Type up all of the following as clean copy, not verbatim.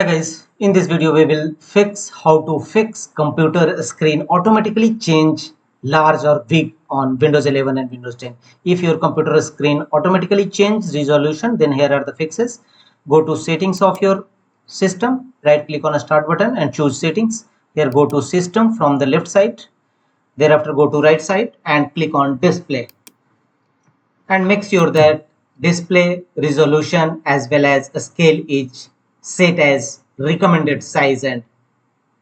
Hi guys, in this video we will fix how to fix computer screen automatically change large or big on Windows 11 and Windows 10. If your computer screen automatically change resolution, then here are the fixes. Go to settings of your system, right click on a start button and choose settings. Here go to system from the left side. Thereafter go to right side and click on display and make sure that display resolution as well as scale is set as recommended size and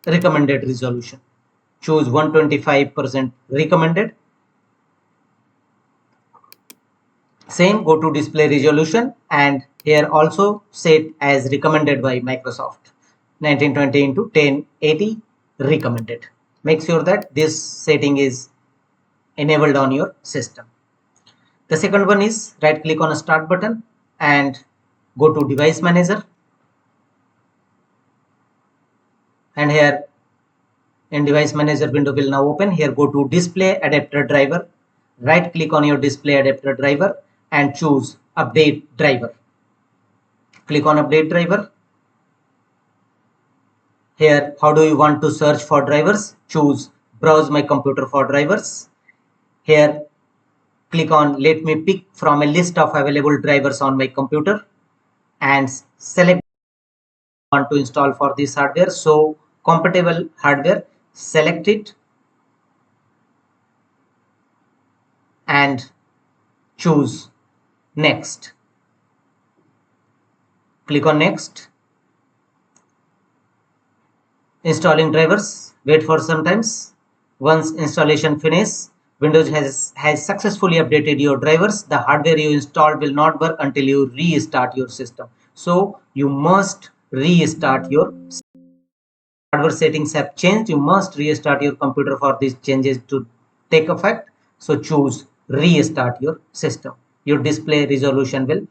recommended resolution. Choose 125% recommended. Same, go to display resolution and here also set as recommended by Microsoft 1920 into 1080 recommended. Make sure that this setting is enabled on your system. The second one is right click on a start button and go to device manager, and here in device manager window will now open. Here go to display adapter driver, right click on your display adapter driver and choose update driver. Click on update driver. Here how do you want to search for drivers? Choose browse my computer for drivers. Here click on let me pick from a list of available drivers on my computer and select want to install for this hardware. So compatible hardware, select it and choose next. Click on next. Installing drivers, wait for some times. Once installation finishes, Windows has successfully updated your drivers. The hardware you installed will not work until you restart your system. So you must restart your hardware settings have changed. You must restart your computer for these changes to take effect. So choose restart your system. Your display resolution will